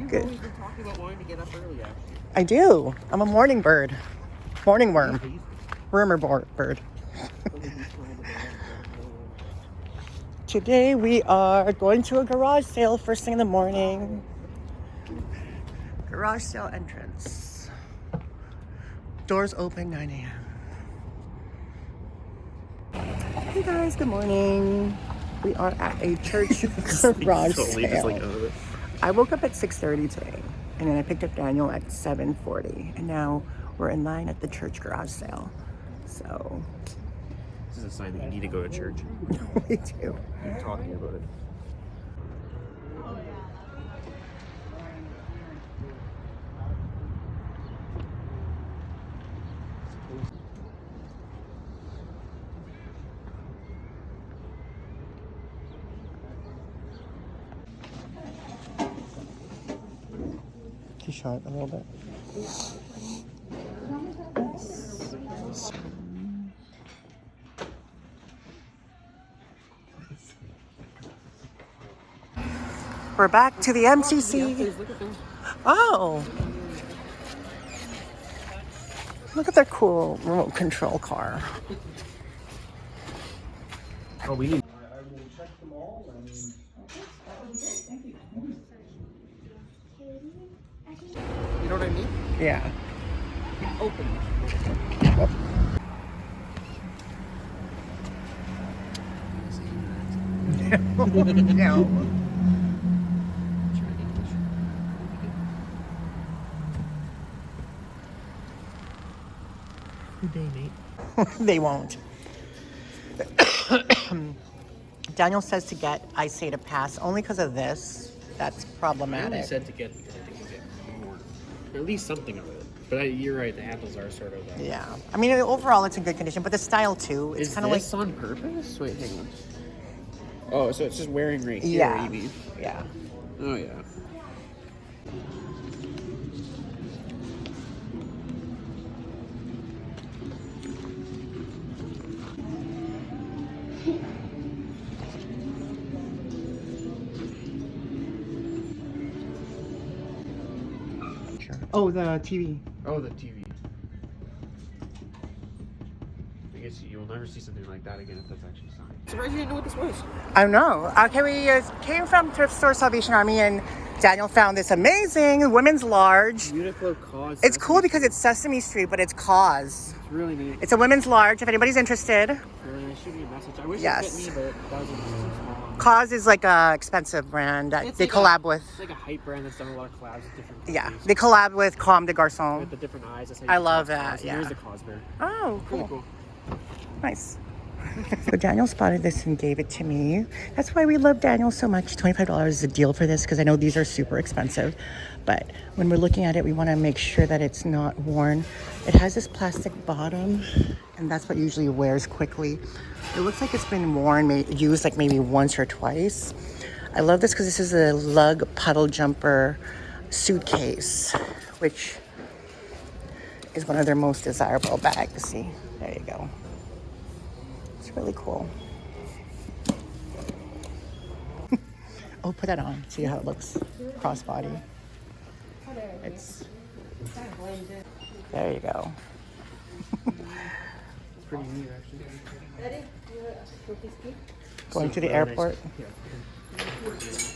Good. You've been talking about wanting to get up early, actually. I do. I'm a morning bird. Morning worm. Bird. Today we are going to a garage sale first thing in the morning. Garage sale entrance. Doors open 9 a.m. Hey guys, good morning. We are at a church garage sale. I woke up at 6:30 today, and then I picked up Daniel at 7:40, and now we're in line at the church garage sale. So this is a sign that you need to go to church. We do. You're talking about it. Too short a little bit. We're back to the MCC. Oh, look at their cool remote control car. Oh, we need. I will check them all and... You know what I mean? Yeah. Open. Yep. No. Good day, mate. They won't. Daniel says to get ISA to pass only because of this. That's I problematic. only said to get because I think you get more. At least something of it. But you're right, the handles are sort of... Yeah. I mean, overall, it's in good condition, but the style, too. It's kind of like... Is this on purpose? Wait, hang on. Oh, so it's just wearing right here, Yeah. you mean? Yeah. Oh, yeah. Oh, the TV. Oh, the TV. I guess you'll never see something like that again if that's actually signed. I'm surprised you didn't know what this was. I know. Okay, we came from Thrift Store Salvation Army, and Daniel found this amazing women's large. Uniqlo Cause. It's cool because it's Sesame Street, but it's Cause. It's really neat. It's a women's large, if anybody's interested. Shoot me a message. I wish Yes. it fit me, but that was too small. Cause is like a expensive brand that It's they like collab with. It's like a hype brand that's done a lot of collabs with different Yeah, companies. they collab with Comme des Garçons. With the different eyes. That's how you I can love tell that, Cause. yeah. And there's the Cause bear. Oh, cool. Really cool. Nice. So Daniel spotted this and gave it to me. That's why we love Daniel so much. $25 is a deal for this because I know these are super expensive. But when we're looking at it, we want to make sure that it's not worn. It has this plastic bottom, and that's what usually wears quickly. It looks like it's been worn, used like maybe once or twice. I love this because this is a lug puddle jumper suitcase, which is one of their most desirable bags. See, there you go. It's really cool. Oh, put that on. See how it looks crossbody. It's there you go. It's pretty neat, actually. Going to the airport. Nice.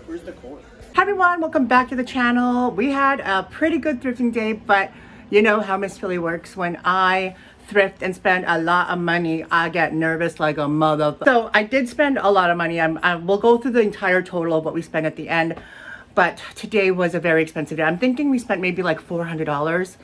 Where's the coin? Hi everyone, welcome back to the channel. We had a pretty good thrifting day, but you know how Msfili works. When I thrift and spend a lot of money, I get nervous like a mother. So I did spend a lot of money. We'll go through the entire total of what we spent at the end, but today was a very expensive day. I'm thinking we spent maybe like $400.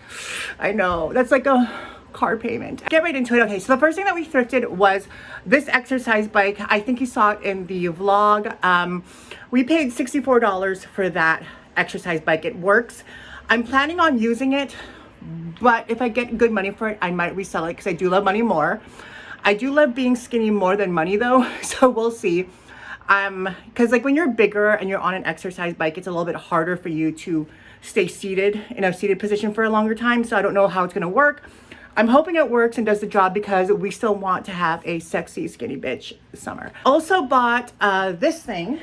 I know, that's like a car payment. Get right into it. Okay, so the first thing that we thrifted was this exercise bike. I think you saw it in the vlog. We paid $64 for that exercise bike. It works. I'm planning on using it, but if I get good money for it, I might resell it because I do love money more. I do love being skinny more than money though, so we'll see. Because like when you're bigger and you're on an exercise bike, it's a little bit harder for you to stay seated in a seated position for a longer time. So I don't know how it's gonna work. I'm hoping it works and does the job because we still want to have a sexy skinny bitch summer. Also bought this thing.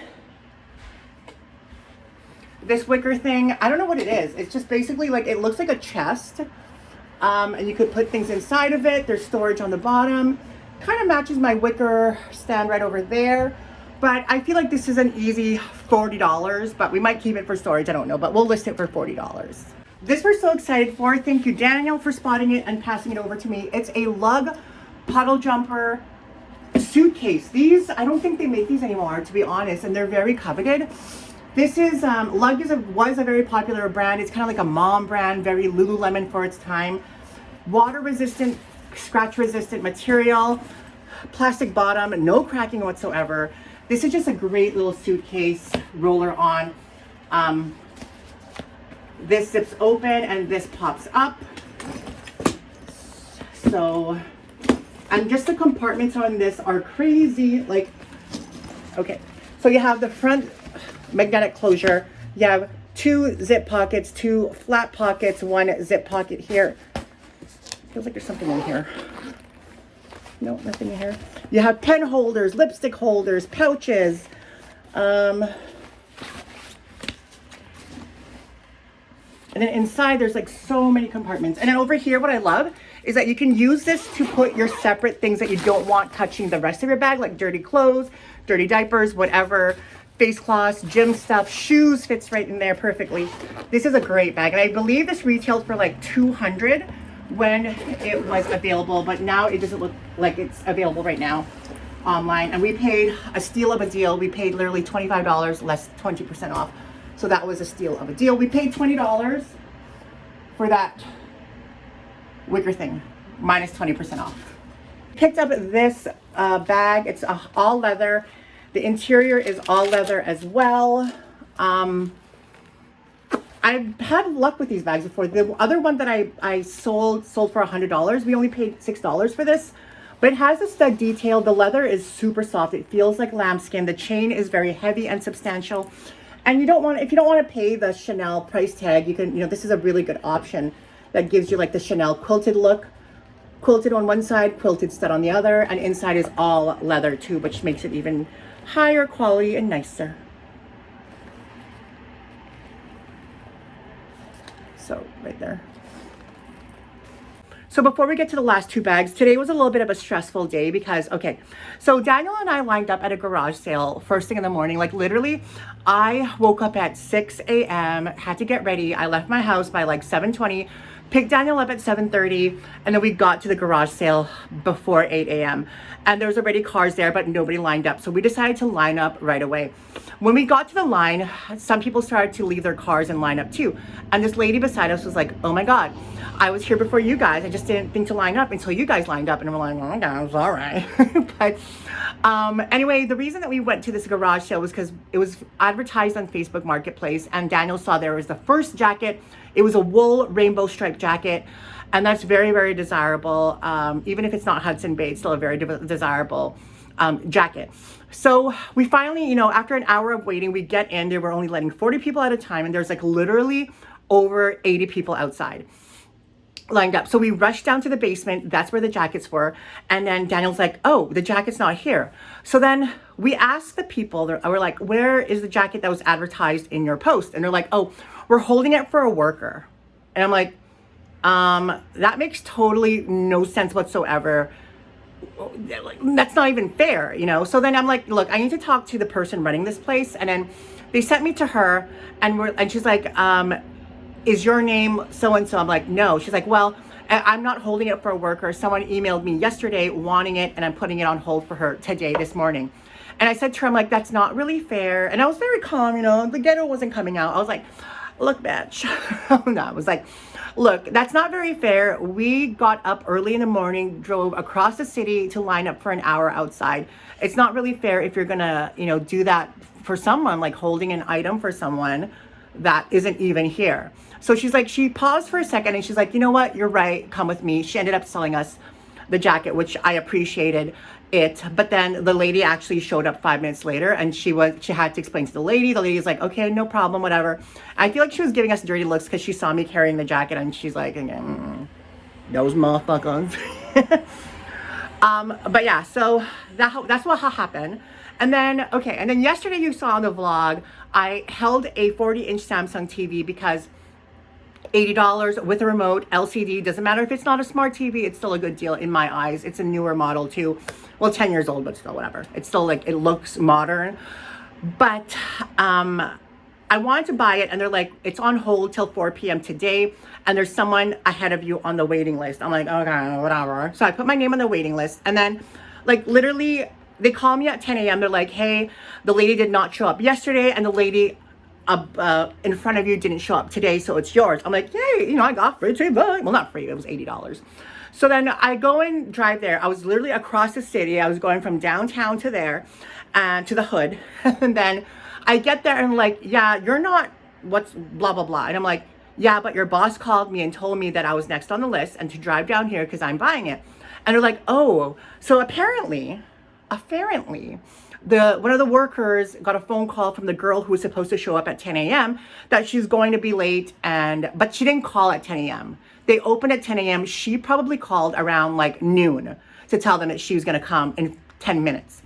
This wicker thing. I don't know what it is. It's just basically like, it looks like a chest. And you could put things inside of it. There's storage on the bottom. Kind of matches my wicker stand right over there. But I feel like this is an easy $40, but we might keep it for storage. I don't know, but we'll list it for $40. This we're so excited for. Thank you, Daniel, for spotting it and passing it over to me. It's a lug puddle jumper suitcase. These, I don't think they make these anymore, to be honest, and they're very coveted. This is, Lug was a very popular brand. It's kind of like a mom brand, very Lululemon for its time. Water resistant, scratch resistant material, plastic bottom, no cracking whatsoever. This is just a great little suitcase roller on. This zips open and this pops up. So, and just the compartments on this are crazy. Like, okay, so you have the front magnetic closure. You have 2 zip pockets, 2 flat pockets, 1 zip pocket here. Feels like there's something in here. No, nothing in here. You have pen holders, lipstick holders, pouches. And then inside there's like so many compartments. And then over here, what I love is that you can use this to put your separate things that you don't want touching the rest of your bag, like dirty clothes, dirty diapers, whatever, face cloths, gym stuff, shoes fits right in there perfectly. This is a great bag. And I believe this retailed for like $200 when it was available, but now it doesn't look like it's available right now online. And we paid a steal of a deal. We paid literally $25 less 20% off. So that was a steal of a deal. We paid $20 for that wicker thing, minus 20% off. Picked up this bag. It's all leather. The interior is all leather as well. I've had luck with these bags before. The other one that I sold for $100. We only paid $6 for this. But it has a stud detail. The leather is super soft. It feels like lambskin. The chain is very heavy and substantial. And you don't want, if you don't want to pay the Chanel price tag, you can, you know, this is a really good option that gives you like the Chanel quilted look. Quilted on one side, quilted stud on the other, and inside is all leather too, which makes it even higher quality and nicer. So right there. So before we get to the last 2 bags, today was a little bit of a stressful day because, okay, so Daniel and I lined up at a garage sale first thing in the morning. Like literally, I woke up at 6 a.m., had to get ready. I left my house by like 7:20, picked Daniel up at 7:30, and then we got to the garage sale before 8 a.m. And there was already cars there, but nobody lined up. So we decided to line up right away. When we got to the line, some people started to leave their cars and line up too. And this lady beside us was like, oh my God, I was here before you guys. I just didn't think to line up until you guys lined up. And we're like, oh my God, it was all right. But anyway, the reason that we went to this garage sale was because it was advertised on Facebook Marketplace. And Daniel saw there was the first jacket. It was a wool rainbow striped jacket. And that's very, very desirable. Even if it's not Hudson Bay, it's still a very desirable jacket. So we finally, you know, after an hour of waiting, we get in. They were only letting 40 people at a time. And there's like literally over 80 people outside lined up. So we rushed down to the basement. That's where the jackets were. And then Daniel's like, oh, the jacket's not here. So then we asked the people, we're like, where is the jacket that was advertised in your post? And they're like, oh, we're holding it for a worker. And I'm like, that makes totally no sense whatsoever. That's not even fair, you know? So then I'm like, look, I need to talk to the person running this place. And then they sent me to her and she's like, is your name so-and-so? I'm like, no. She's like, well, I'm not holding it for a worker. Someone emailed me yesterday wanting it and I'm putting it on hold for her today, this morning. And I said to her, I'm like, that's not really fair. And I was very calm, you know, the ghetto wasn't coming out. I was like, look, bitch. No, I was like, look, that's not very fair. We got up early in the morning, drove across the city to line up for an hour outside. It's not really fair if you're gonna, you know, do that for someone, like holding an item for someone that isn't even here. So she's like, she paused for a second and she's like, you know what, you're right, come with me. She ended up selling us the jacket, which I appreciated it. But then the lady actually showed up 5 minutes later and she had to explain to the lady. The lady's like, okay, no problem, whatever. I feel like she was giving us dirty looks because she saw me carrying the jacket and she's like, Those motherfuckers. But yeah, so that's what happened. And then, okay, and then yesterday you saw on the vlog, I held a 40-inch Samsung TV because $80 with a remote, LCD, doesn't matter if it's not a smart TV, it's still a good deal in my eyes. It's a newer model too. Well, 10 years old, but still whatever. It's still like, it looks modern. But I wanted to buy it and they're like, it's on hold till 4 p.m. today. And there's someone ahead of you on the waiting list. I'm like, okay, whatever. So I put my name on the waiting list. And then like literally they call me at 10 a.m. They're like, hey, the lady did not show up yesterday. And the lady in front of you didn't show up today. So it's yours. I'm like, yay, you know, I got free TV. Well, not free. It was $80. So then I go and drive there. I was literally across the city. I was going from downtown to there and to the hood. And then I get there and like, yeah, you're not what's blah, blah, blah. And I'm like, yeah, but your boss called me and told me that I was next on the list and to drive down here because I'm buying it. And they're like, oh, so apparently, one of the workers got a phone call from the girl who was supposed to show up at 10 a.m. that she's going to be late, but she didn't call at 10 a.m. They opened at 10 a.m. She probably called around like noon to tell them that she was going to come in 10 minutes.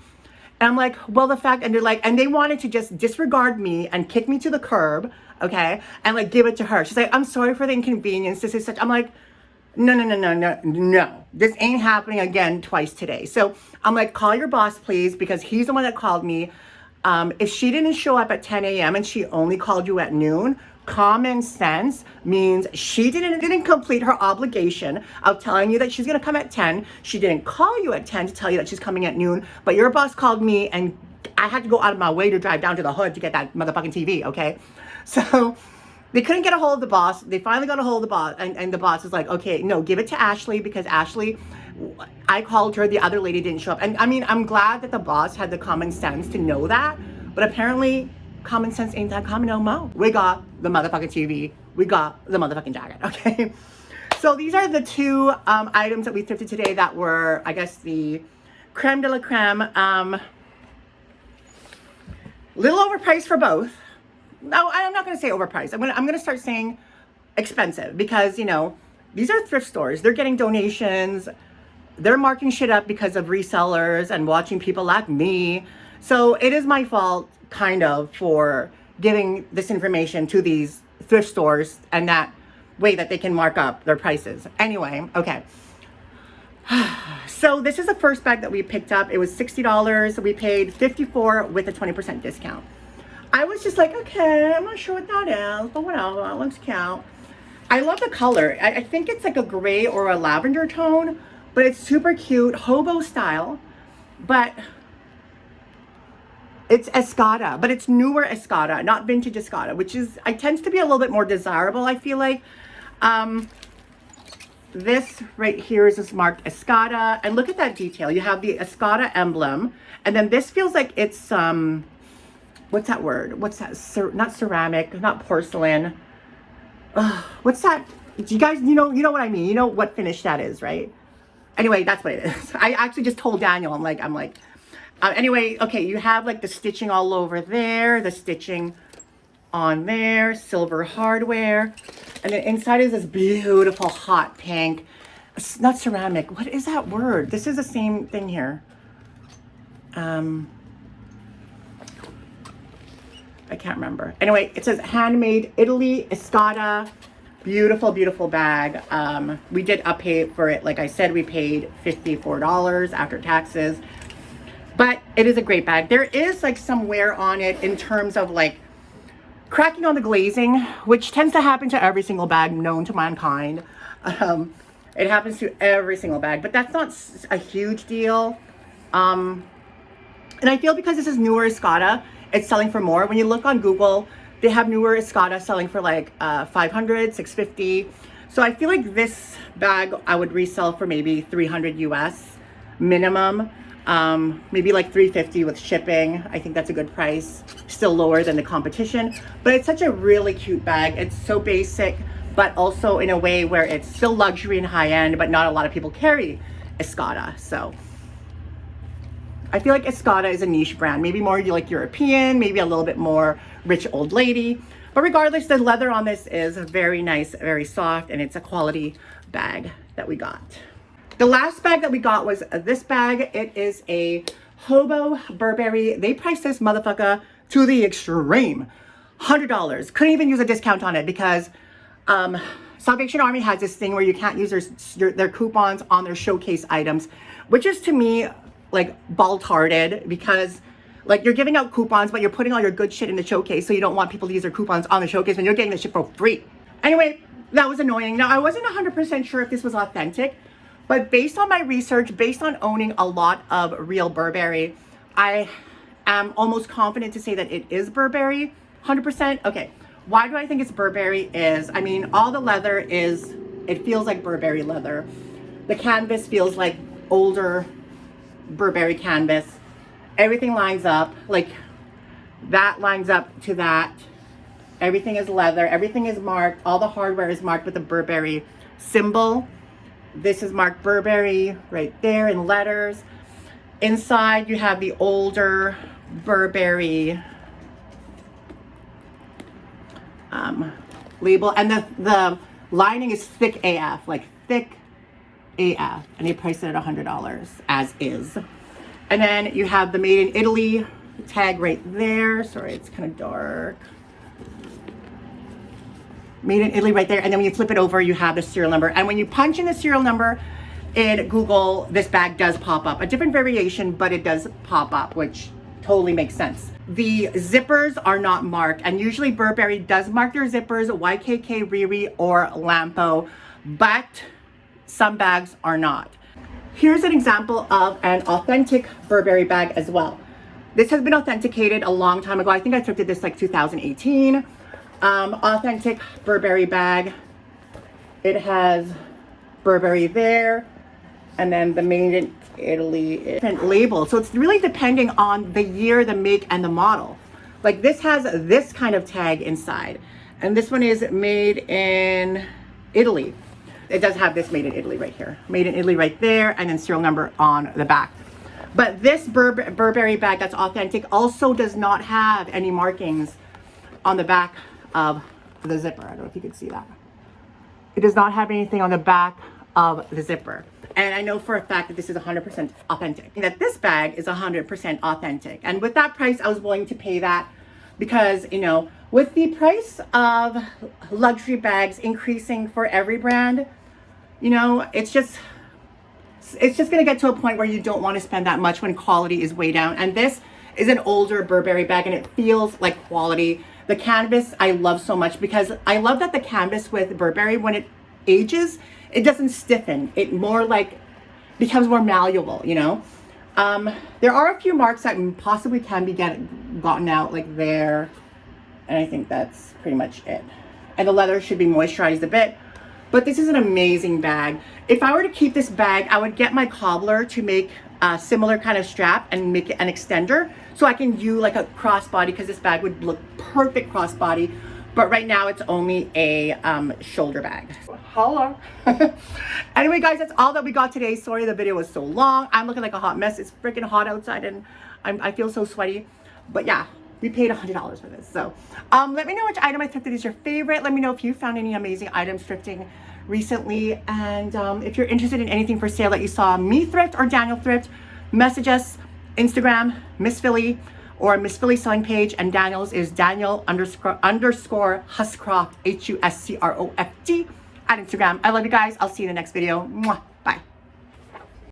And I'm like, well, and they're like, and they wanted to just disregard me and kick me to the curb, okay, and like give it to her. She's like, I'm sorry for the inconvenience. This is such. I'm like, no. This ain't happening again twice today. So I'm like, call your boss, please, because he's the one that called me. If she didn't show up at 10 a.m. and she only called you at noon, common sense means she didn't complete her obligation of telling you that she's going to come at 10. She didn't call you at 10 to tell you that she's coming at noon, but your boss called me and I had to go out of my way to drive down to the hood to get that motherfucking TV, okay? So they couldn't get a hold of the boss. They finally got a hold of the boss, and the boss is like, okay, no, give it to Ashley, because Ashley, I called her, the other lady didn't show up. And I mean, I'm glad that the boss had the common sense to know that, but apparently common sense ain't that common no more. We got the motherfucking TV. We got the motherfucking jacket, okay? So these are the two items that we thrifted today that were, I guess, the creme de la creme. Little overpriced for both. No, I'm not going to say overpriced. I'm going to start saying expensive because, you know, these are thrift stores. They're getting donations. They're marking shit up because of resellers and watching people like me. So it is my fault, kind of, for giving this information to these thrift stores and that way that they can mark up their prices. Anyway, okay. So this is the first bag that we picked up. It was $60. We paid $54 with a 20% discount. I was just like, okay, I'm not sure what that is, but whatever, that looks cute. I love the color. I think it's like a gray or a lavender tone, but it's super cute, hobo style, but it's Escada, but it's newer Escada, not vintage Escada, which tends to be a little bit more desirable, I feel like. This right here is marked Escada, and look at that detail. You have the Escada emblem, and then this feels like it's, what's that word? What's that? Not ceramic, not porcelain. What's that? Do you guys, you know what I mean? You know what finish that is, right? Anyway, that's what it is. I actually just told Daniel, I'm like, anyway, okay, you have like the stitching all over there, the stitching on there, silver hardware. And then inside is this beautiful hot pink. It's not ceramic. What is that word? This is the same thing here. I can't remember. Anyway, it says handmade Italy, Escada. Beautiful, beautiful bag. We did pay for it. Like I said, we paid $54 after taxes. But it is a great bag. There is like some wear on it in terms of like cracking on the glazing, which tends to happen to every single bag known to mankind. It happens to every single bag, but that's not a huge deal. And I feel because this is newer Escada, it's selling for more. When you look on Google, they have newer Escada selling for like $500, $650. So I feel like this bag I would resell for maybe $300 US minimum. Maybe like $350 with shipping. I think that's a good price. Still lower than the competition, but it's such a really cute bag. It's so basic, but also in a way where it's still luxury and high end, but not a lot of people carry Escada. So I feel like Escada is a niche brand, maybe more like European, maybe a little bit more rich old lady. But regardless, the leather on this is very nice, very soft, and it's a quality bag that we got. The last bag that we got was this bag. It is a Hobo Burberry. They priced this motherfucker to the extreme. $100. Couldn't even use a discount on it because Salvation Army has this thing where you can't use their coupons on their showcase items, which is to me like bald-hearted, because like you're giving out coupons, but you're putting all your good shit in the showcase, so you don't want people to use their coupons on the showcase when you're getting the shit for free. Anyway, that was annoying. Now, I wasn't 100% sure if this was authentic, but based on my research, based on owning a lot of real Burberry, I am almost confident to say that it is Burberry, 100%. Okay, why do I think it's Burberry is, I mean, all the leather is, it feels like Burberry leather. The canvas feels like older Burberry canvas. Everything lines up, like that lines up to that. Everything is leather, everything is marked, all the hardware is marked with the Burberry symbol. This is marked Burberry right there in letters. Inside you have the older Burberry label, and the lining is thick AF, like thick AF, and they priced it at $100 as is. And then you have the Made in Italy tag right there. Sorry, it's kind of dark. Made in Italy right there. And then when you flip it over, you have the serial number. And when you punch in the serial number in Google, this bag does pop up. A different variation, but it does pop up, which totally makes sense. The zippers are not marked. And usually Burberry does mark their zippers, YKK, Riri, or Lampo, but some bags are not. Here's an example of an authentic Burberry bag as well. This has been authenticated a long time ago. I think I thrifted this like 2018. Authentic Burberry bag. It has Burberry there, and then the Made in Italy label. So it's really depending on the year, the make, and the model. Like this has this kind of tag inside, and this one is Made in Italy. It does have this Made in Italy right here. Made in Italy right there, and then serial number on the back. But this Burberry bag that's authentic also does not have any markings on the back of the zipper. I don't know if you can see that. It does not have anything on the back of the zipper. And I know for a fact that this is 100% authentic. And that this bag is 100% authentic. And with that price, I was willing to pay that because, you know, with the price of luxury bags increasing for every brand, you know, it's just gonna get to a point where you don't want to spend that much when quality is way down. And this is an older Burberry bag and it feels like quality. The canvas I love so much because I love that the canvas with Burberry, when it ages, it doesn't stiffen. It more like becomes more malleable, you know? There are a few marks that possibly can be gotten out, like there. And I think that's pretty much it. And the leather should be moisturized a bit. But this is an amazing bag. If I were to keep this bag, I would get my cobbler to make a similar kind of strap and make it an extender so I can do like a crossbody, because this bag would look perfect crossbody. But right now it's only a shoulder bag. Holla. Anyway, guys, that's all that we got today. Sorry the video was so long. I'm looking like a hot mess. It's freaking hot outside and I feel so sweaty. But yeah, we paid $100 for this. So let me know which item I thrifted is your favorite. Let me know if you found any amazing items thrifting recently. And if you're interested in anything for sale that you saw me thrift or Daniel thrift, message us, Instagram, Msfili, or Msfili selling page. And Daniel's is Daniel __ Huscroft, HUSCROFT at Instagram. I love you guys. I'll see you in the next video. Mwah.